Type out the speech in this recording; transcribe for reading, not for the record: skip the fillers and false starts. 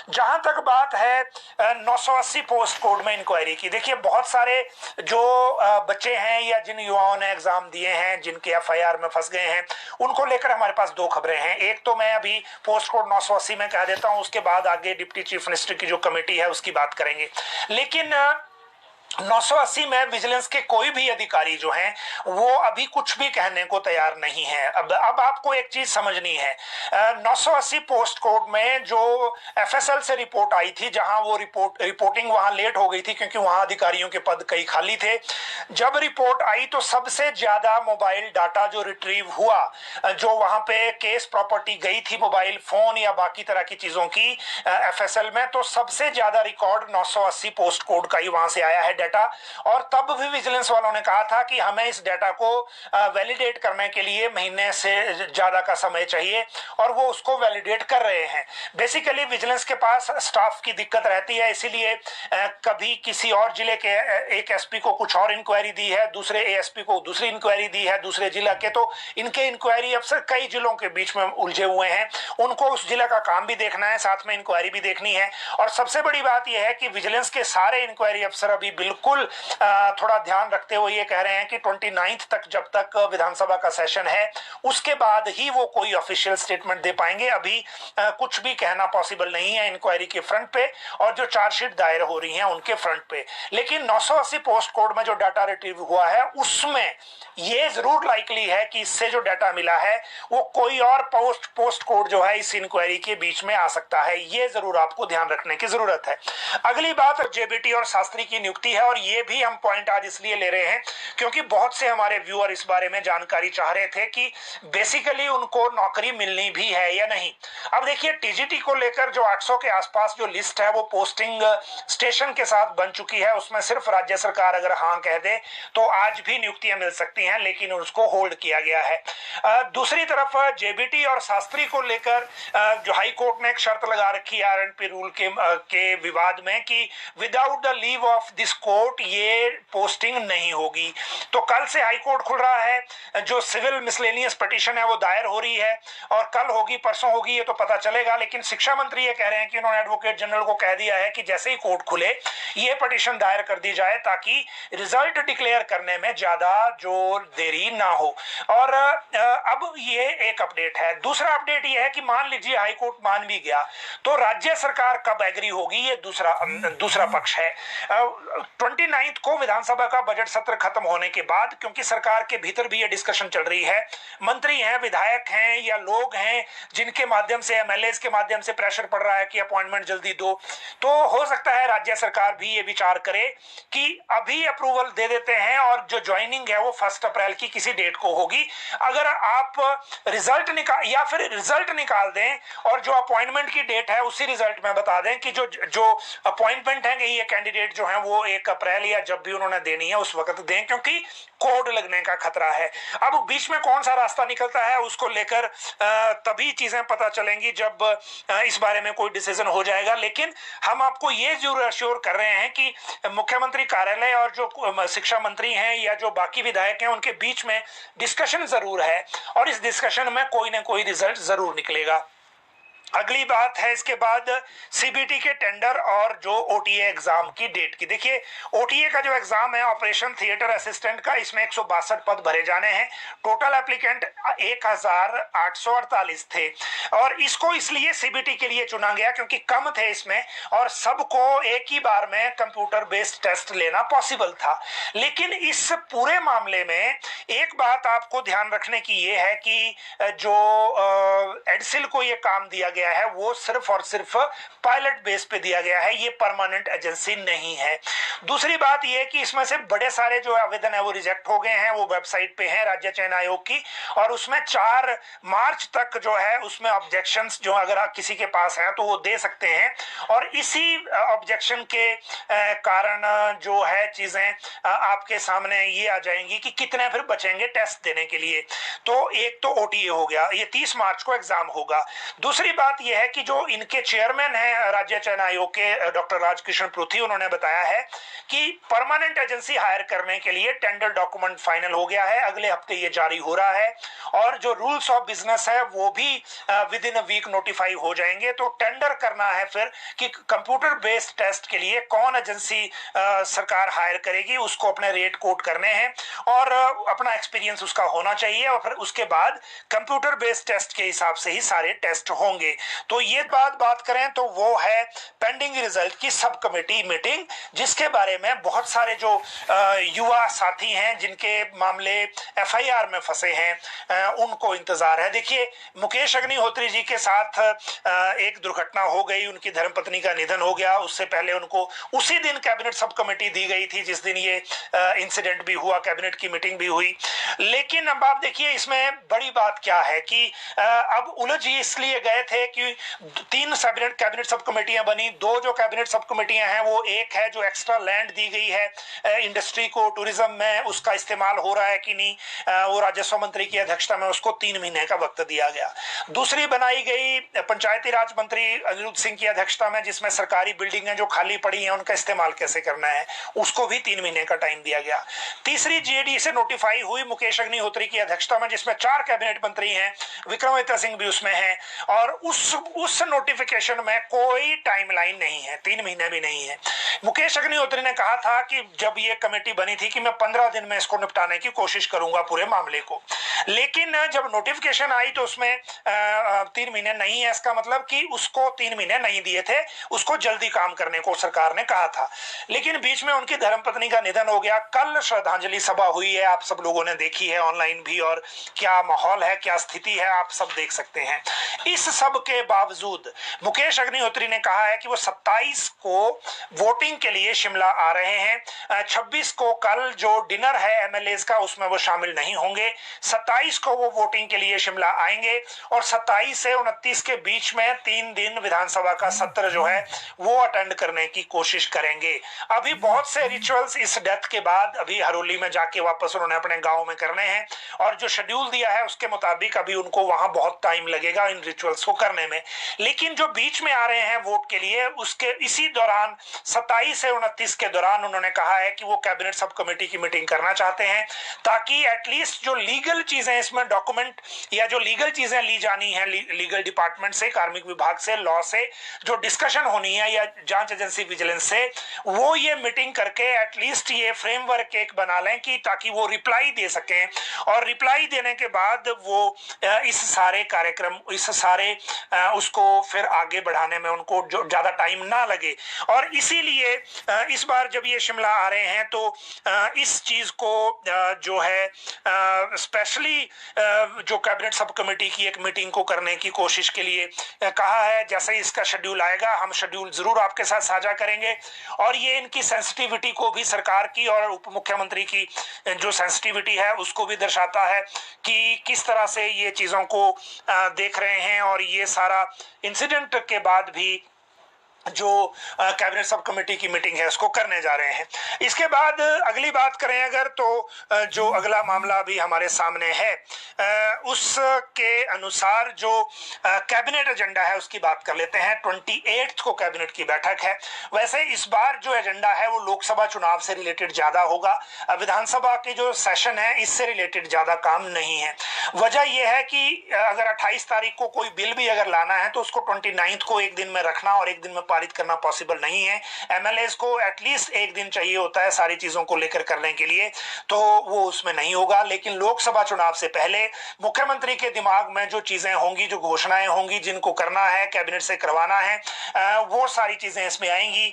जहां तक बात है 980 पोस्ट कोड में इंक्वायरी की, देखिए बहुत सारे जो बच्चे हैं या जिन युवाओं ने एग्जाम दिए हैं, जिनके एफआईआर में फंस गए हैं, उनको लेकर हमारे पास दो खबरें हैं। एक तो मैं अभी पोस्ट कोड 980 में कह देता हूं, उसके बाद आगे डिप्टी चीफ मिनिस्टर की जो कमेटी है उसकी बात करेंगे। लेकिन 980 में विजिलेंस के कोई भी अधिकारी जो हैं वो अभी कुछ भी कहने को तैयार नहीं है। अब आपको एक चीज समझनी है, 980 पोस्ट कोड में जो एफएसएल से रिपोर्ट आई थी, जहां वो रिपोर्टिंग वहां लेट हो गई थी क्योंकि वहां अधिकारियों के पद कई खाली थे। जब रिपोर्ट आई तो सबसे ज्यादा मोबाइल डाटा जो रिट्रीव हुआ, जो वहां पे केस प्रॉपर्टी गई थी, मोबाइल फोन या बाकी तरह की चीजों की एफएसएल में, तो सबसे ज्यादा रिकॉर्ड 980 पोस्ट कोड का ही वहां से आया है डाटा। और तब भी विजिलेंस वालों ने कहा था कि हमें इस डाटा को वैलिडेट करने के लिए महीने से ज्यादा का समय चाहिए, और वो उसको वैलिडेट कर रहे हैं। बेसिकली विजिलेंस के पास स्टाफ की दिक्कत रहती है, इसीलिए कभी किसी और जिले के एक एसपी को कुछ और इंक्वायरी दी है, दूसरे एएसपी को दूसरी इंक्वायरी दी है दूसरे जिला के, तो इनके इंक्वायरी अफसर कई जिलों के बीच में उलझे हुए हैं। उनको उस जिला का काम भी देखना है, साथ में इंक्वायरी भी देखनी है। और सबसे बड़ी बात यह है कि विजिलेंस के सारे इंक्वायरी अफसर अभी बिल्कुल थोड़ा ध्यान रखते हुए ये कह रहे हैं कि 29 तक, जब तक विधानसभा का सेशन है, उसके बाद ही वो कोई ऑफिशियल स्टेटमेंट दे पाएंगे। अभी कुछ भी कहना पॉसिबल नहीं है इंक्वायरी के फ्रंट पे और जो चार्जशीट दायर हो रही हैं उनके फ्रंट पे। लेकिन 980 पोस्ट कोड में जो डाटा रिट्रीव हुआ है उसमें ये जरूर लाइकली है कि इससे जो डाटा मिला है वो कोई और पोस्ट कोड जो है इस इंक्वायरी के बीच में आ सकता है। ये जरूर आपको ध्यान रखने की जरूरत है। अगली बात जेबीटी और शास्त्री की नियुक्ति है, और ये भी हम पॉइंट आज इसलिए ले रहे हैं क्योंकि बहुत से हमारे व्यूअर इस बारे में जानकारी चाह रहे थे कि बेसिकली उनको नौकरी मिलनी भी है या नहीं। अब देखिए, टीजीटी को लेकर जो 800 के आसपास जो लिस्ट है वो पोस्टिंग स्टेशन के साथ बन चुकी है। उसमें सिर्फ राज्य सरकार अगर हाँ कह दे तो आज भी नियुक्तियां मिल सकती हैं, लेकिन उसको होल्ड किया गया है। दूसरी तरफ जेबीटी और शास्त्री को लेकर जो हाई कोर्ट ने एक शर्त लगा रखी है आरएनपी रूल के विवाद में कि without the leave of this court ये पोस्टिंग नहीं होगी। तो कल से हाई कोर्ट खुल रहा है, जो सिविल मिसलेनियस पिटीशन है वो दायर हो रही है, और कल होगी परसों होगी ये तो पता चलेगा। लेकिन शिक्षा मंत्री ये कह रहे हैं कि उन्होंने एडवोकेट जनरल को कह दिया है कि जैसे ही कोर्ट खुले ये पिटीशन दायर कर दी जाए ताकि रिजल्ट डिक्लेयर करने में ज्यादा जो देरी ना हो। और अब ये एक अपडेट है। दूसरा अपडेट ये है कि मान लीजिए हाई कोर्ट मान भी गया तो राज्य सरकार कब एग्री होगी, ये दूसरा पक्ष है। 29 को विधानसभा का बजट सत्र खत्म होने के बाद, क्योंकि सरकार के भीतर भी ये डिस्कशन चल रही है, मंत्री हैं, विधायक हैं या लोग हैं जिनके माध्यम से, एमएलए के माध्यम से प्रेशर पड़ रहा है कि अपॉइंटमेंट जल्दी दो, तो हो सकता है राज्य सरकार भी ये विचार करे कि अभी अप्रूवल दे देते हैं और जो ज्वाइनिंग है वो 1 अप्रैल की किसी डेट को होगी। अगर आप रिजल्ट निकाल दें और जो अपॉइंटमेंट की डेट है उसी रिजल्ट में बता दें कि जो अपॉइंटमेंट है ये कैंडिडेट जो है वो 1 अप्रैल या जब भी उन्होंने देनी है उस वक्त दें, क्योंकि कोड लगने का खतरा है। अब बीच में कौन सा रास्ता निकलता है उसको लेकर तभी चीजें पता चलेंगी जब इस बारे में कोई डिसीजन हो जाएगा। लेकिन हम आपको ये जरूर अश्योर कर रहे हैं कि मुख्यमंत्री कार्यालय और जो शिक्षा मंत्री हैं या जो बाकी विधायक हैं उनके बीच में डिस्कशन जरूर है, और इस डिस्कशन में कोई ना कोई रिजल्ट जरूर निकलेगा। अगली बात है इसके बाद सीबीटी के टेंडर और जो ओटीए एग्जाम की डेट की। देखिए, ओटीए का जो एग्जाम है ऑपरेशन थिएटर असिस्टेंट का, इसमें 162 पद भरे जाने हैं। टोटल एप्लीकेंट 1848 थे, और इसको इसलिए सीबीटी के लिए चुना गया क्योंकि कम थे इसमें और सबको एक ही बार में कंप्यूटर बेस्ड टेस्ट लेना पॉसिबल था। लेकिन इस पूरे मामले में एक बात आपको ध्यान रखने की ये है कि जो एडसिल को ये काम दिया गया है वो सिर्फ और सिर्फ पायलट बेस पे दिया गया है, ये परमानेंट एजेंसी नहीं है। दूसरी बात ये कि इसमें से बड़े सारे जो आवेदन है वो रिजेक्ट हो गए हैं, वो वेबसाइट पे है राज्य चयन आयोग की, और उसमें 4 मार्च तक जो है उसमें ऑब्जेक्शंस जो अगर आप किसी के पास हैं तो वो दे सकते हैं। और इसी ऑब्जेक्शन के कारण जो है चीजें आपके सामने ये आ जाएंगी कि कितने फिर बचेंगे टेस्ट देने के लिए। तो एक तो ओटीए हो गया, ये 30 मार्च को एग्जाम होगा। दूसरी बात बात यह है कि जो इनके चेयरमैन हैं राज्य चयन आयोग के डॉक्टर राजकिशन पृथ्वी, उन्होंने बताया है कि परमानेंट एजेंसी हायर करने के लिए टेंडर डॉक्यूमेंट फाइनल हो गया है, अगले हफ्ते ये जारी हो रहा है, और जो रूल्स ऑफ बिजनेस है वो भी within a week notify हो जाएंगे। तो टेंडर करना है फिर कि कंप्यूटर बेस्ड टेस्ट के लिए कौन एजेंसी सरकार हायर करेगी, उसको अपने रेट कोट करने हैं और अपना एक्सपीरियंस उसका होना चाहिए, और फिर उसके बाद कंप्यूटर बेस्ड टेस्ट के हिसाब से ही सारे टेस्ट होंगे। तो ये बात करें तो वो है पेंडिंग रिजल्ट की सब कमेटी मीटिंग, जिसके बारे में बहुत सारे जो युवा साथी हैं जिनके मामले एफआईआर में फंसे हैं उनको इंतजार है। देखिए, मुकेश अग्निहोत्री जी के साथ एक दुर्घटना हो गई, उनकी धर्मपत्नी का निधन हो गया। उससे पहले उनको उसी दिन कैबिनेट सब कमेटी दी गई थी जिस दिन ये इंसिडेंट भी हुआ, कैबिनेट की मीटिंग भी हुई। लेकिन अब आप देखिए इसमें बड़ी बात क्या है कि अब उलझ इसलिए गए थे कि 3 कैबिनेट सब कमेटियां बनी। 2 जो कैबिनेट सब कमेटियां हैं वो एक है जो एक्स्ट्रा लैंड दी गई है इंडस्ट्री को, टूरिज्म में उसका इस्तेमाल हो रहा है कि नहीं, वो राजस्व मंत्री की अध्यक्षता में उसको 3 महीने का वक्त दिया गया। दूसरी बनाई गई पंचायती राज मंत्री अनिरुद्ध सिंह की अध्यक्षता में, जिसमें सरकारी बिल्डिंगें जो खाली पड़ी हैं उनका इस्तेमाल कैसे करना है, उसको भी 3 महीने का टाइम दिया गया। तीसरी जीएडी से नोटिफाई हुई मुकेश अग्निहोत्री की अध्यक्षता में, जिसमें 4 कैबिनेट मंत्री हैं, विक्रमादित्य सिंह भी उसमें हैं, और उस नोटिफिकेशन में कोई टाइमलाइन नहीं है, 3 महीने भी नहीं है। मुकेश अग्निहोत्री ने कहा था कि जब ये कमेटी बनी थी कि मैं 15 दिन में इसको निपटाने की कोशिश करूंगा पूरे मामले को, लेकिन जब नोटिफिकेशन आई तो उसमें 3 महीने नहीं है। इसका मतलब कि उसको 3 महीने नहीं दिए थे, उसको जल्दी काम करने को सरकार ने कहा था। लेकिन बीच में उनकी धर्मपत्नी का निधन हो गया। कल श्रद्धांजलि सभा हुई है, आप सब लोगों ने देखी है ऑनलाइन भी, और क्या माहौल है, क्या स्थिति है, आप सब देख सकते हैं। इस सब के बावजूद मुकेश अग्निहोत्री ने कहा है कि वो 27 को वोटिंग के लिए शिमला आ रहे हैं। 26 को कल जो डिनर है एमएलएज का उसमें वो शामिल नहीं होंगे। 27 को वो वोटिंग के लिए शिमला आएंगे और 27 से 29 के बीच में 3 दिन विधानसभा का सत्र जो है वो अटेंड करने की कोशिश करेंगे। अभी बहुत से रिचुअल्स इस डेथ के बाद अभी हरोली में जाके वापस उन्होंने अपने गांव में करने हैं, और जो शेड्यूल दिया है उसके मुताबिक अभी उनको वहां बहुत टाइम लगेगा इन रिचुअल्स को करने में। लेकिन जो बीच में आ रहे हैं वोट के लिए, उसके इसी दौरान 27 से 29 के दौरान उन्होंने कहा है कि वो कैबिनेट सब कमेटी की मीटिंग करना चाहते हैं, ताकि एटलीस्ट जो लीगल चीजें इसमें डॉक्यूमेंट या जो लीगल चीजें ली जानी है लीगल डिपार्टमेंट से, कार्मिक विभाग से, लॉ से जो डिस्कशन होनी है या जांच एजेंसी विजिलेंस से, वो ये मीटिंग करके एटलीस्ट ये फ्रेमवर्क एक बना लें कि ताकि वो रिप्लाई दे सकें, और रिप्लाई देने के बाद वो इस सारे कार्यक्रम उसको फिर आगे बढ़ाने में उनको जो ज्यादा टाइम ना लगे। और इसीलिए इस बार जब ये शिमला आ रहे हैं तो इस चीज को जो है स्पेशली जो कैबिनेट सब कमेटी की एक मीटिंग को करने की कोशिश के लिए कहा है। जैसे ही इसका शेड्यूल आएगा हम शेड्यूल जरूर आपके साथ साझा करेंगे, और ये इनकी सेंसिटिविटी को भी, सरकार की और उप मुख्यमंत्री की जो सेंसिटिविटी है उसको भी दर्शाता है कि किस तरह से ये चीजों को देख रहे हैं, और ये सारा इंसिडेंट के बाद भी जो कैबिनेट सब कमेटी की मीटिंग है उसको करने जा रहे हैं। इसके बाद अगली बात करें अगर, तो जो अगला मामला भी हमारे सामने है उसके अनुसार जो कैबिनेट एजेंडा है उसकी बात कर लेते हैं। 28 को कैबिनेट की बैठक है। वैसे इस बार जो एजेंडा है वो लोकसभा चुनाव से रिलेटेड ज्यादा होगा, विधानसभा के जो सेशन है इससे रिलेटेड ज्यादा काम नहीं है। वजह यह है कि अगर 28 तारीख को कोई बिल भी अगर लाना है तो उसको 29 को एक दिन में रखना और एक दिन में पारित करना पॉसिबल नहीं है। एमएलएस को एटलीस्ट एक दिन चाहिए होता है सारी चीजों को लेकर करने के लिए, तो वो उसमें नहीं होगा। लेकिन लोकसभा चुनाव से पहले मुख्यमंत्री के दिमाग में जो चीजें होंगी, जो घोषणाएं होंगी जिनको करना है, कैबिनेट से करवाना है, वो सारी चीजें इसमें आएंगी।